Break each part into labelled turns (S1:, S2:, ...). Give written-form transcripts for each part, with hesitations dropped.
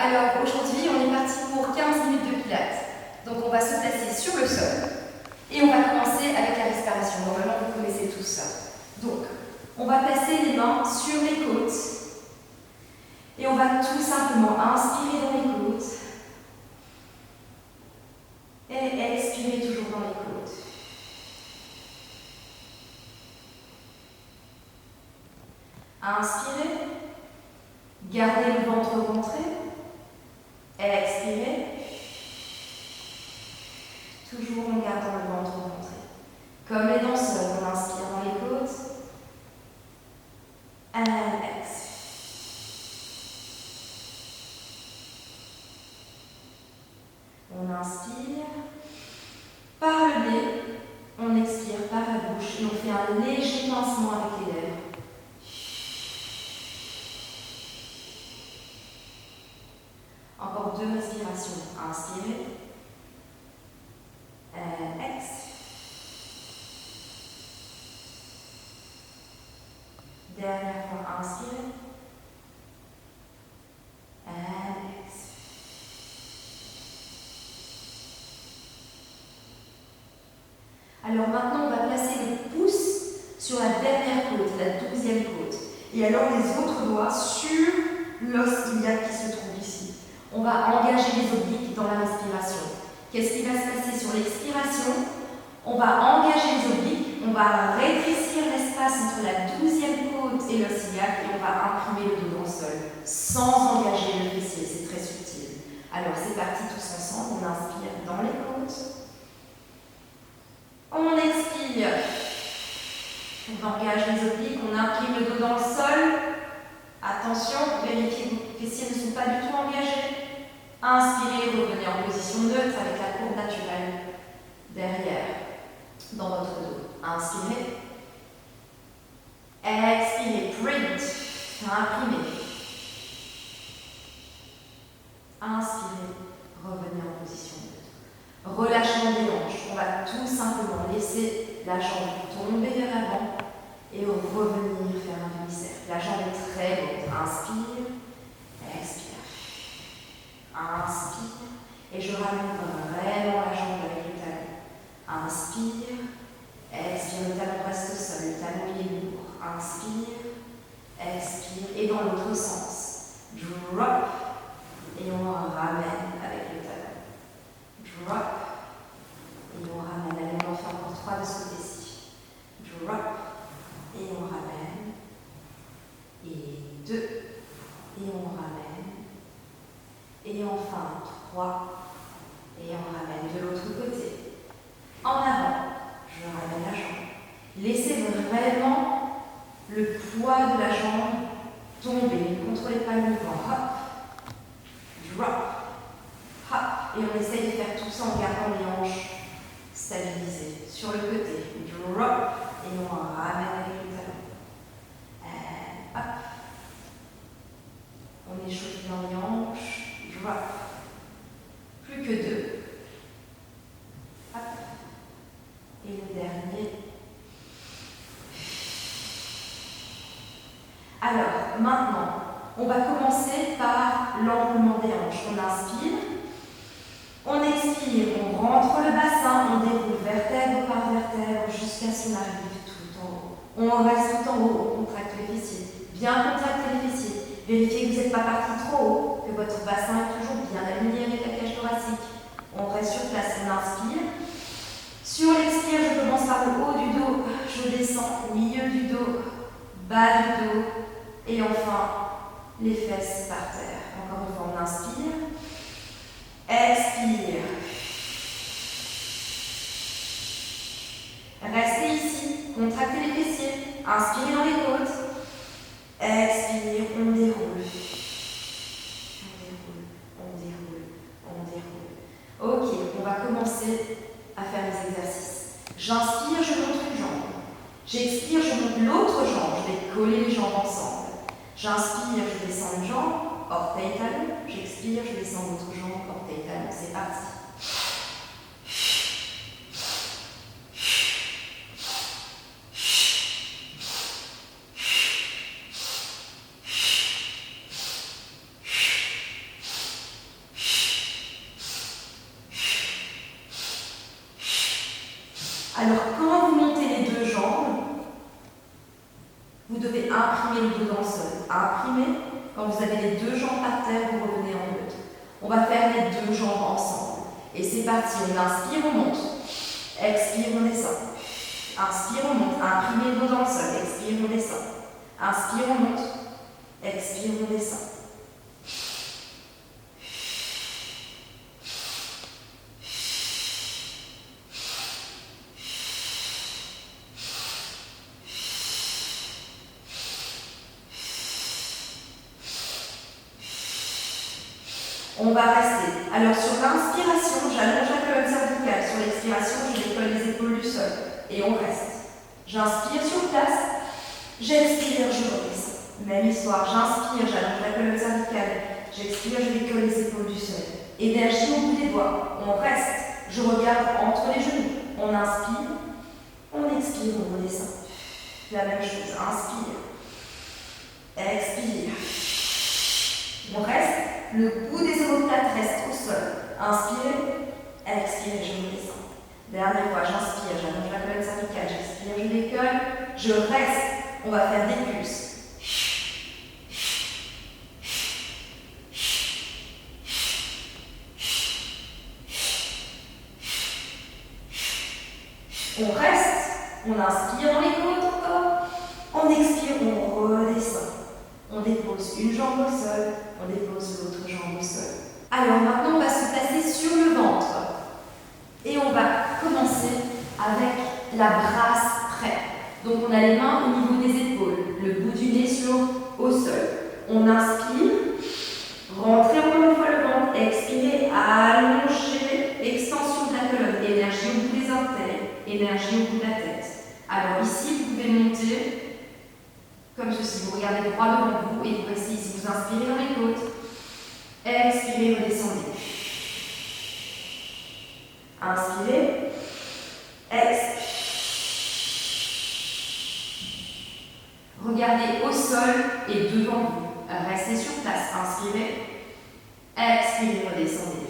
S1: Alors aujourd'hui, on est parti pour 15 minutes de pilates. Donc on va se placer sur le sol et on va commencer avec la respiration. Normalement, vous connaissez tous ça. Donc, on va placer les mains sur les côtes et on va tout simplement inspirer dans les côtes et expirer toujours dans les côtes. Inspirez, gardez le ventre rentré, expirez, toujours en gardant le ventre rentré. Comme les danseurs, on inspire dans les côtes, and exhale. On inspire par le nez, on expire par la bouche et on fait un léger pincement avec les lèvres. Encore 2 respirations. Inspirez. And exhale. Dernière fois, inspirez. And exhale. Alors maintenant, on va placer le pouce sur la dernière côte, la 12e côte. Et alors les autres doigts sur l'os iliaque qui se trouve ici. On va engager les obliques dans la respiration. Qu'est-ce qui va se passer sur l'expiration? On va engager les obliques, on va rétrécir l'espace entre la 12e côte et l'os iliaque et on va imprimer le dos dans le sol sans engager le fessier, c'est très subtil. Alors c'est parti tous ensemble, on inspire dans les côtes. On expire, on engage les obliques, on imprime le dos dans le sol. Attention, vérifiez que vos fessiers ne sont pas du tout engagés. Inspirez, revenez en position neutre avec la courbe naturelle derrière, dans votre dos. Inspirez. Expirez, print, imprimez. Inspirez, revenez en position neutre. Relâchement des hanches, on va tout simplement laisser la jambe tomber vers l'avant et revenir faire un demi-cercle. La jambe est très haute. Inspire, expire. Inspire, et je ramène vraiment la jambe avec le talon. Inspire, expire, le talon reste au sol, le talon il est lourd. Inspire, expire, et dans l'autre sens. Drop, et on ramène avec le talon. Drop, et on ramène. Allez, on en fait encore 3 de ce côté-ci. Drop, et on ramène. Et 2, et on ramène. Et enfin 3, et on ramène de l'autre côté. En avant, je ramène la jambe. Laissez vraiment le poids de la jambe tomber. Ne contrôlez pas le mouvement. Hop, drop, hop. Et on essaye de faire tout ça en gardant les hanches stabilisées. Sur le côté, drop, et on ramène avec le talon. And hop. On échauffe dans les hanches. Drop. Plus que 2. Hop. Et le dernier. Alors, maintenant, on va commencer par l'enroulement des hanches. On inspire. On expire. On rentre le bassin. On déroule vertèbre par vertèbre jusqu'à ce qu'on arrive tout en haut. On reste tout en haut. On contracte les fessiers. Bien contracter les fessiers. Vérifiez que vous n'êtes pas parti trop haut, que votre bassin est toujours bien aligné avec la cage thoracique. On reste sur place, on inspire. Sur l'expire, je commence par le haut du dos, je descends, milieu du dos, bas du dos, et enfin, les fesses par terre. Encore une fois, on inspire. Expire. Restez ici, contractez les fessiers, inspirez dans les côtes. Expire, on déroule. On déroule. Ok, on va commencer à faire les exercices. J'inspire, je monte une jambe. J'expire, je monte l'autre jambe. Je vais coller les jambes ensemble. J'inspire, je descends une jambe, orteil talon. J'expire, je descends l'autre jambe, orteil talon. C'est parti. imprimez. Quand vous avez les deux jambes par terre, vous revenez en neutre. On va faire les deux jambes ensemble. Et c'est parti, on inspire, on monte. Expire, on descend. Inspire, on monte. Imprimez le dos dans le sol. Expire, on descend. Inspire, on monte. Expire, on descend. On va rester. Alors sur l'inspiration, j'allonge la colonne cervicale. Sur l'expiration, je décolle les épaules du sol. Et on reste. J'inspire sur place. J'expire, je redescends. Même histoire. J'inspire, j'allonge la colonne cervicale. J'expire, je décolle les épaules du sol. Énergie au bout des doigts. On reste. Je regarde entre les genoux. On inspire. On expire, on redescend. La même chose. Inspire. Expire. On reste. Le bout des omoplates reste au sol. Inspirez, expirez, je redescends. Dernière fois, j'inspire, j'allonge la colonne cervicale, j'expire, je décolle, je reste. On va faire des pulses. On reste, on inspire dans les côtes encore, on expire, on redescend. On dépose une jambe au sol, on dépose l'autre jambe au sol. Alors maintenant, on va se placer sur le ventre. Et on va commencer avec la brasse près. Donc on a les mains au niveau des épaules, le bout du nez au sol. On inspire, rentrez encore une fois le ventre, expirez, allongez, extension de la colonne, énergie au bout des orteils, énergie au bout de la tête. Alors ici, vous pouvez monter comme ceci, vous regardez droit devant vous et vous restez ici. Vous inspirez dans les côtes. Expirez, redescendez. Inspirez. Expirez. Regardez au sol et devant vous. Restez sur place. Inspirez. Expirez, redescendez.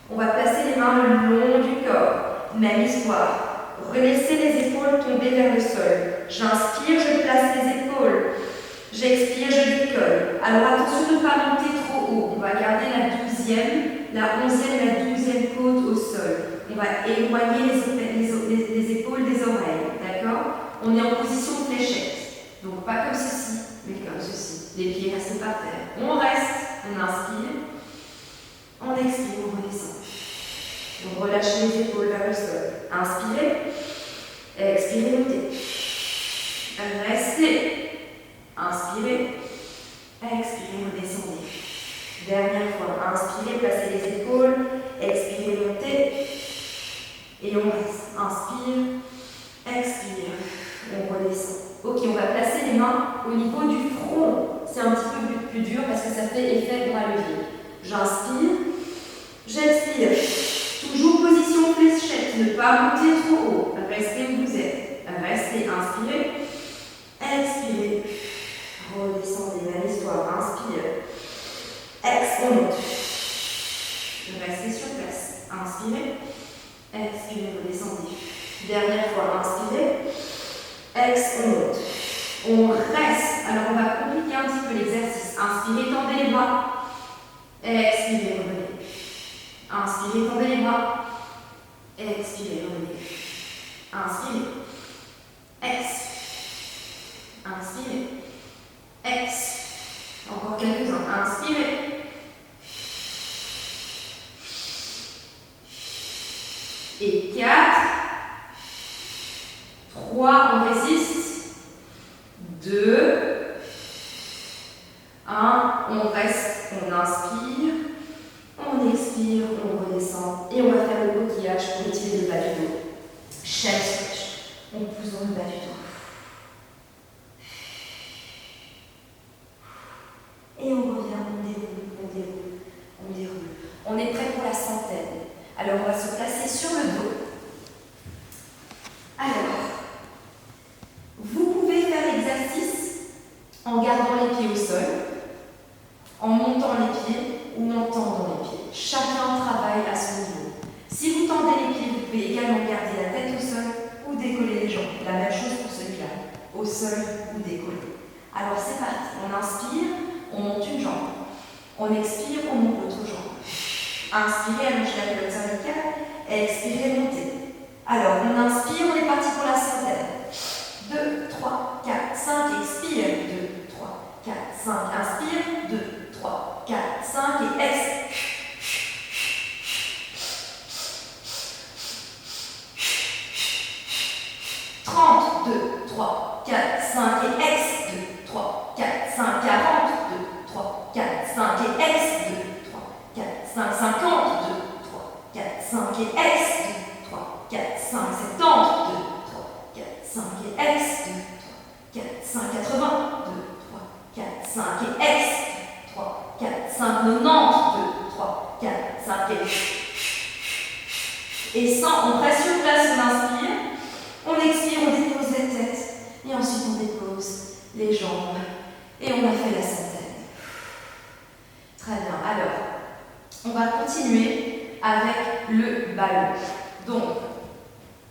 S1: On va placer les mains le long du corps. Même histoire. Relaissez les épaules tomber vers le sol. J'inspire, je place les épaules. J'expire, je décolle. Alors attention de ne pas monter trop haut. On va garder la 12e, la 11e et la 12e côte au sol. On va éloigner les épaules des oreilles. D'accord? On est en position de fléchette. Donc pas comme ceci, mais comme ceci. Les pieds restent par terre. On reste, on inspire. On expire, on redescend. On relâche les épaules vers le sol. Inspirez. Expirez, montez. Restez. Inspirez. Expirez, redescendez. Dernière fois. Inspirez, placez les épaules. Expirez, montez. Et on reste. Inspire. Expire. On redescend. Ok, on va placer les mains au niveau du front. C'est un petit peu plus dur parce que ça fait effet bras levier. J'inspire. J'expire. Toujours position fléchette, ne pas monter trop haut. Restez où vous êtes. Restez, inspirez. Expirez. Redescendez, même histoire. Inspire. On monte. Restez sur place. Inspirez. Expirez, redescendez. Dernière fois, inspirez. On monte. On reste. Alors on va compliquer un petit peu l'exercice. Inspirez, tendez les bras. Expirez, revenez. Inspirez, tendez les bras. Expirez, revenez. Inspirez. Inspirez. Encore quelques-uns. Inspirez. Et 4. 3, on résiste. 2. 1, on reste, on inspire. On expire, on redescend et on va faire le coquillage pour étirer le bas du dos. Chaque stretch. On pousse dans le bas du dos. Et on revient, on déroule. On est prêt pour la centaine. Alors on va se placer sur le dos. Alors, vous pouvez faire l'exercice en gardant les pieds au sol, en montant les pieds ou en tendant les pieds. Chacun travaille à son niveau. Si vous tendez les pieds, vous pouvez également garder la tête au sol ou décoller les jambes. La même chose pour celui-là. Au sol ou décoller. Alors c'est parti. On inspire, on monte une jambe. On expire, on monte l'autre jambe. Inspirez, allongez la colonne cervicale. Expirez, montez. Alors, on inspire, on est parti pour la centaine. 2, 3, 4, 5, expire. 2, 3, 4, 5, inspire. 2, 3, 4, 5 et expire. 30, 2, 3, 4, 5 et ex, 2, 3, 4, 5, 40, 2, 3, 4, 5 et ex, 2, 3, 4, 5, 50, 2, 3, 4, 5 et ex, 2, 3, 4, 5, 70, 2, 3, 4, 5 et ex, 2, 3, 4, 5, 80, 2, 3, 4, 5 et ex, 3, 4, 5, 90, 2, 3, 4, 5 et 100, on presse sur place, on inspire. On expire, on dépose la tête et ensuite on dépose les jambes et on a fait la centaine. Très bien, alors on va continuer avec le ballon. Donc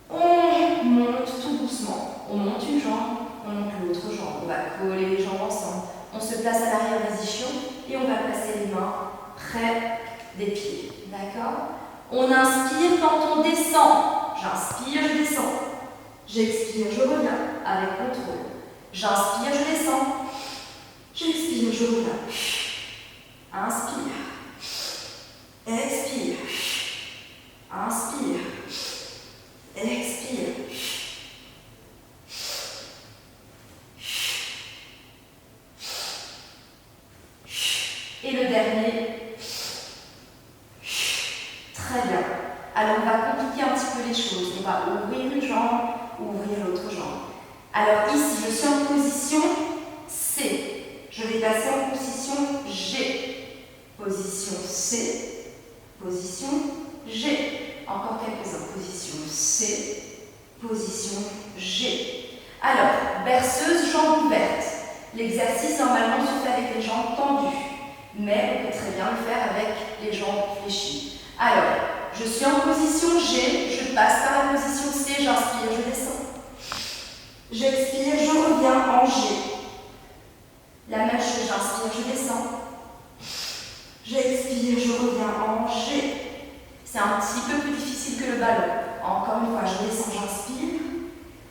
S1: on monte tout doucement, on monte une jambe, on monte l'autre jambe, on va coller les jambes ensemble, on se place à l'arrière des ischions et on va placer les mains près des pieds, d'accord? On inspire quand on descend, j'inspire, je descends. J'expire, je reviens avec contrôle. J'inspire, je descends. J'expire, je reviens. Inspire. Expire. Inspire. Expire. Et le dernier. Très bien. Alors on va compliquer un petit peu les choses. On va ouvrir une jambe, ouvrir l'autre jambe. Alors ici, je suis en position C. Je vais passer en position G. Position C. Position G. Encore quelques-uns. Position C. Position G. Alors, berceuse, jambes ouvertes. L'exercice normalement se fait avec les jambes tendues. Mais on peut très bien le faire avec les jambes fléchies. Alors, je suis en position G, je passe par la position C, j'inspire, je descends. J'expire, je reviens en G. La même chose, j'inspire, je descends. J'expire, je reviens en G. C'est un petit peu plus difficile que le ballon. Encore une fois, je descends, j'inspire.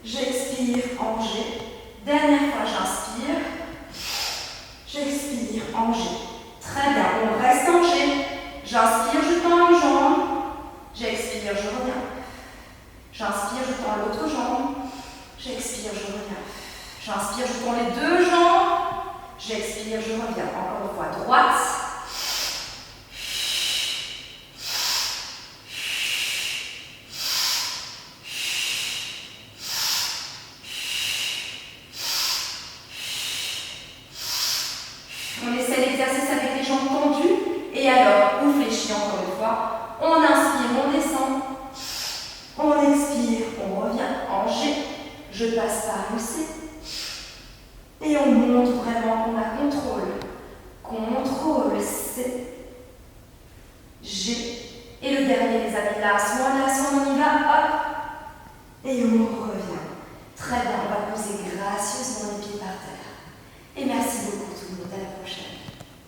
S1: J'expire en G. Dernière fois, j'inspire. J'expire en G. Très bien, on reste en G. J'inspire, je tends une jambe. J'expire, je reviens. J'inspire, je tends l'autre jambe. J'expire, je reviens. J'inspire, je tends les deux jambes. J'expire, je reviens. Encore une fois, droite. On essaie l'exercice avec les jambes tendues. Et alors, on fléchit encore une fois. On inspire, on descend. On expire, on revient en G. Je passe par le C. Et on monte vraiment, on a contrôle.